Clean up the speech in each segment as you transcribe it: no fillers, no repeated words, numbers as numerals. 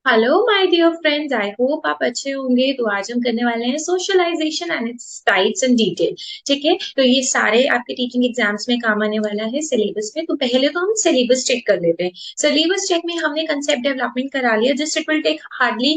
Hello my dear friends, I hope आप अच्छे होंगे। तो आज हम करने वाले हैं socialisation and its types in detail. ठीक है, तो ये सारे आपके टीचिंग एग्जाम्स में काम आने वाला है सिलेबस में। तो पहले तो हम सिलेबस चेक कर लेते हैं। सिलेबस चेक में हमने कंसेप्ट डेवलपमेंट करा लिया, just it will take hardly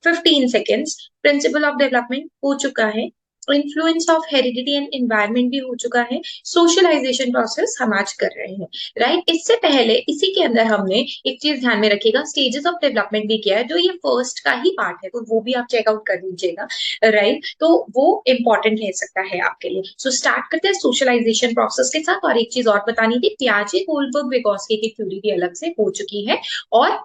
15 seconds. Principle of development हो चुका है। Influence of heredity and environment भी हो चुका है। सोशलाइजेशन प्रोसेस हम आज कर रहे हैं। राइट, इससे पहले इसी के अंदर हमने एक चीज ध्यान में रखिएगा, स्टेजेस ऑफ डेवलपमेंट भी किया है, जो ये फर्स्ट का ही पार्ट है, तो वो भी आप चेकआउट कर लीजिएगा। राइट, तो वो इंपॉर्टेंट रह सकता है आपके लिए। सो स्टार्ट करते हैं सोशलाइजेशन प्रोसेस के साथ। और एक चीज और बतानी थी, पियाजे गोल्डबर्ग विगोस्की की थ्योरी भी अलग से हो चुकी है, और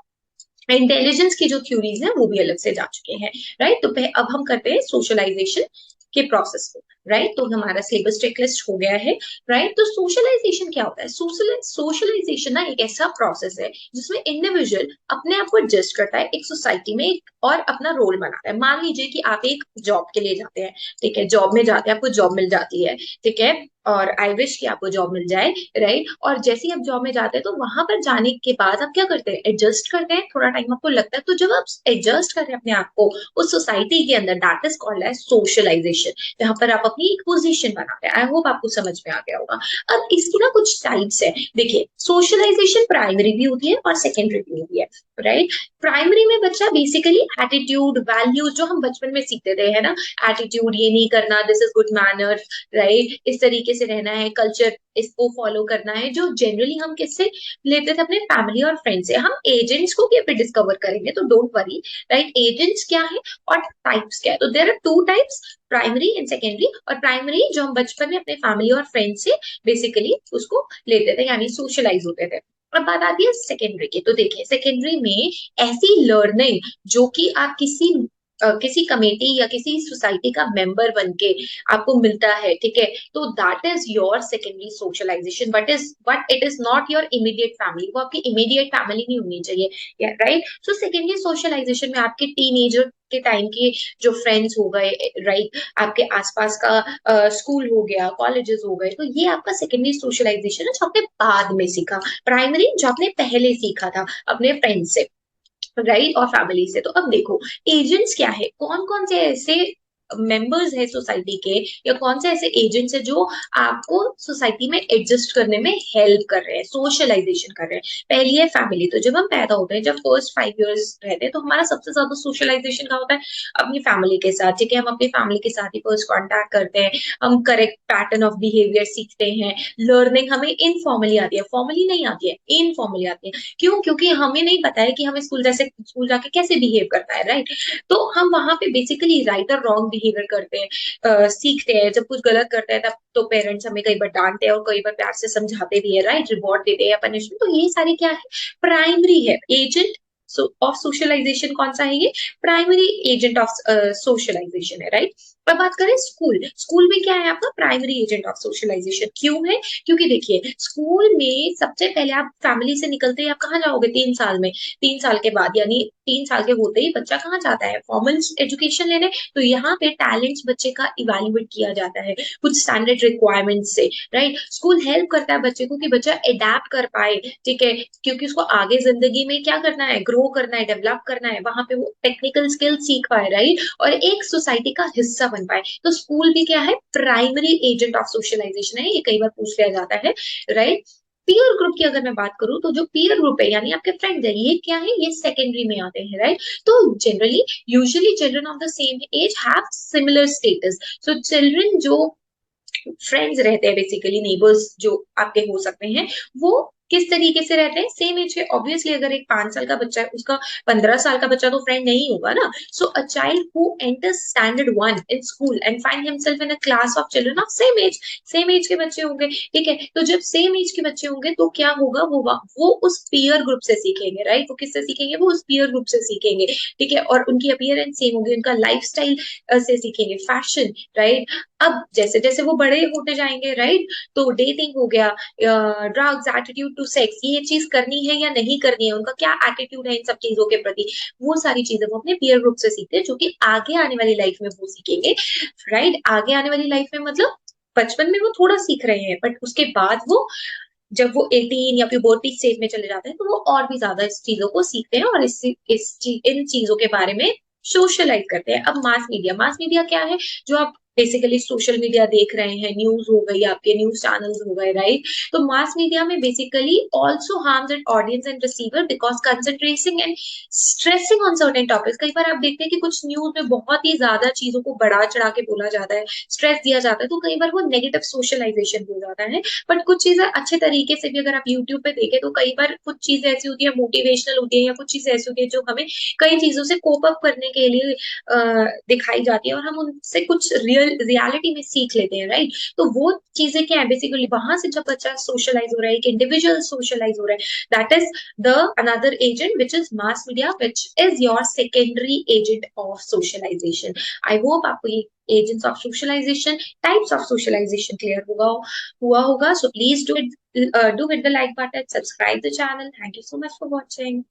इंटेलिजेंस की जो थ्योरीज हैं वो भी अलग से जा चुके हैं। राइट, तो अब हम करते हैं सोशलाइजेशन के प्रोसेस को। राइट, तो हमारा सिलेबस चेकलिस्ट हो गया है। राइट, तो सोशलाइजेशन क्या होता है? सोशलाइजेशन ना एक ऐसा प्रोसेस है जिसमें इंडिविजुअल अपने आप को एडजस्ट करता है एक सोसाइटी में, और अपना रोल बनाता है। मान लीजिए कि आप एक जॉब के लिए जाते हैं। ठीक है, जॉब में जाते हैं, आपको जॉब मिल जाती है। ठीक है, और आई विश कि आपको जॉब मिल जाए। राइट, और जैसे ही आप जॉब में जाते हैं तो वहां पर जाने के बाद आप क्या करते हैं? एडजस्ट करते हैं। थोड़ा टाइम आपको लगता है, तो जब आप एडजस्ट कर रहे हैं अपने आप को उस सोसाइटी के अंदर, that is called as socialisation, जहां पर आप अपनी एक पोजीशन बनाते हैं। आई होप आपको समझ में आ गया होगा। अब इसकी ना कुछ टाइप्स है। देखिए, सोशलाइजेशन प्राइमरी भी होती है और सेकेंडरी भी होती है। राइट, प्राइमरी में बच्चा बेसिकली एटीट्यूड, वैल्यूज जो हम बचपन में सीखते थे, है ना, एटीट्यूड ये नहीं करना, this is good manners. Right, इस तरीके से रहना है, कल्चर इसको फॉलो करना है, जो जनरली हम किससे लेते थे? अपने फैमिली और फ्रेंड से। हम एजेंट्स को क्या डिस्कवर करेंगे, तो डोंट वरी। राइट, एजेंट्स क्या है और टाइप्स क्या है? तो there are two types, primary and secondary. और प्राइमरी जो हम बचपन में अपने फैमिली और फ्रेंड से बेसिकली उसको लेते थे, यानी सोशलाइज होते थे। अब बात आती है सेकेंडरी की। तो देखिए, सेकेंडरी में ऐसी लर्निंग जो कि आप किसी कमेटी या किसी सोसाइटी का मेंबर बन के आपको मिलता है। ठीक है, तो that is your secondary socialisation, but it is not your immediate family. वो आपकी इमीडिएट फैमिली नहीं होनी चाहिए। राइट, सो सेकेंडरी सोशलाइजेशन में आपके टीनेजर के टाइम के जो फ्रेंड्स हो गए, राइट, आपके आसपास का स्कूल हो गया, कॉलेजेस हो गए, तो ये आपका सेकेंडरी सोशलाइजेशन है, जो आपने बाद में सीखा। प्राइमरी जो आपने पहले सीखा था अपने फ्रेंड्स से, राइट, और फैमिली से। तो अब देखो, एजेंट्स क्या है, कौन कौन से ऐसे मेंबर्स है सोसाइटी के, या कौन से ऐसे एजेंट्स है जो आपको सोसाइटी में एडजस्ट करने में हेल्प कर रहे हैं, सोशलाइजेशन कर रहे हैं। पहली है फैमिली। तो जब हम पैदा होते हैं, जब फर्स्ट 5 इयर्स रहते हैं, तो हमारा सबसे ज्यादा सोशलाइजेशन का होता है अपनी फैमिली के साथ। ठीक है, हम अपनी फैमिली के साथ ही फर्स्ट कॉन्टैक्ट करते हैं, हम करेक्ट पैटर्न ऑफ बिहेवियर सीखते हैं। लर्निंग हमें इनफॉर्मली आती है, फॉर्मली नहीं आती है, इनफॉर्मली आती है। क्यों? क्योंकि हमें नहीं पता है कि हमें स्कूल जाके कैसे बिहेव करता है। राइट, तो हम वहां पे बेसिकली राइट और रॉन्ग बिहेवियर करते हैं, सीखते हैं। जब कुछ गलत करते हैं तब तो पेरेंट्स हमें कई बार डांटते हैं और कई बार प्यार से समझाते भी है। राइट, रिवॉर्ड देते हैं या पनिशमेंट। तो ये सारी क्या है? प्राइमरी है। एजेंट ऑफ सोशलाइजेशन कौन सा है? ये प्राइमरी एजेंट ऑफ सोशलाइजेशन है। राइट, अब बात करें स्कूल। स्कूल में क्या है आपका? Primary agent of socialisation. क्यों है? क्योंकि देखिए, स्कूल में सबसे पहले आप फैमिली से निकलते ही आप कहाँ जाओगे? 3 साल में। 3 साल के बाद, यानी 3 साल के होते ही बच्चा कहाँ जाता है? फॉर्मल एजुकेशन लेने। तो यहाँ पे टैलेंट्स बच्चे का इवेल्युएट किया जाता है कुछ स्टैंडर्ड रिक्वायरमेंट से। राइट, स्कूल हेल्प करता है बच्चे को कि बच्चा अडेप्ट कर पाए। ठीक है, क्योंकि उसको आगे जिंदगी में क्या करना है? ग्रो करना है, डेवलप करना है, वहां पे वो टेक्निकल स्किल सीख पाए। राइट, और एक सोसाइटी का हिस्सा बन पाए। तो स्कूल भी क्या है? प्राइमरी एजेंट ऑफ सोशलाइजेशन है। ये कई बार पूछ लिया जाता है। राइट, पीयर ग्रुप की अगर मैं बात करूं, तो जो पीयर ग्रुप है यानी आपके फ्रेंड्स है, ये क्या है? ये सेकेंडरी में आते हैं। राइट, तो generally usually children of the same age have similar status. So children जो फ्रेंड्स रहते हैं, बेसिकली नेबर्स जो आपके हो सकते हैं, वो किस तरीके से रहते हैं? सेम एज के। ऑब्वियसली अगर एक 5 साल का बच्चा है, उसका 15 साल का बच्चा तो फ्रेंड नहीं होगा ना। So a child who enters standard 1 in school and find himself in a class of children of same age के बच्चे होंगे। ठीक है, तो जब सेम एज के बच्चे होंगे तो क्या होगा? वो उस पीयर ग्रुप से सीखेंगे। राइट, वो किससे सीखेंगे? वो उस पीयर ग्रुप से सीखेंगे। ठीक है, और उनकी अपीयरेंस सेम होगी, उनका लाइफ स्टाइल से सीखेंगे, फैशन। राइट, अब जैसे जैसे वो बड़े होते जाएंगे, राइट, तो डेटिंग हो गया, ड्रग्स, एटीट्यूड टू सेक्स, ये चीज करनी है या नहीं करनी है, उनका क्या एटीट्यूड है इन सब चीजों के प्रति, वो सारी चीजें वो अपने पीयर ग्रुप से सीखते हैं, जो कि आगे आने वाली लाइफ में वो सीखेंगे। राइट, आगे आने वाली लाइफ में मतलब बचपन में वो थोड़ा सीख रहे हैं, बट उसके बाद वो जब वो 18 या प्यूबर्टी स्टेज में चले जाते हैं तो वो और भी ज्यादा इस चीजों को सीखते हैं और इन चीजों के बारे में सोशलाइज करते हैं। अब मास मीडिया क्या है? जो आप बेसिकली सोशल मीडिया देख रहे हैं, न्यूज हो गई, आपके न्यूज चैनल्स हो गए, राइट? तो मास मीडिया में basically also harms an audience and receiver because concentrating and stressing on certain topics. कई बार आप देखते हैं कि कुछ न्यूज में बहुत ही ज्यादा चीजों को बढ़ा चढ़ा के बोला जाता है, स्ट्रेस दिया जाता है, तो कई बार वो नेगेटिव सोशलाइजेशन हो जाता है। बट कुछ चीजें अच्छे तरीके से भी अगर आप यूट्यूब पे देखें तो कई बार कुछ चीजें ऐसी होती है, मोटिवेशनल होती है, या कुछ चीजें ऐसी होती है जो हमें कई चीजों से कोप अप करने के लिए दिखाई जाती है और हम उनसे कुछ रियलिटी में सीख लेते हैं, राइट? तो वो चीजें क्या है? बेसिकली वहां से जब बच्चा सोशलाइज हो रहा है, एक इंडिविजुअल सोशलाइज हो रहा है, that is the another agent, which is mass media, which is your secondary agent of socialization. I hope आपको ये agents of socialization, types of socialization clear हुआ होगा. So please do it, do hit the like button, subscribe the channel. Thank you so much for watching.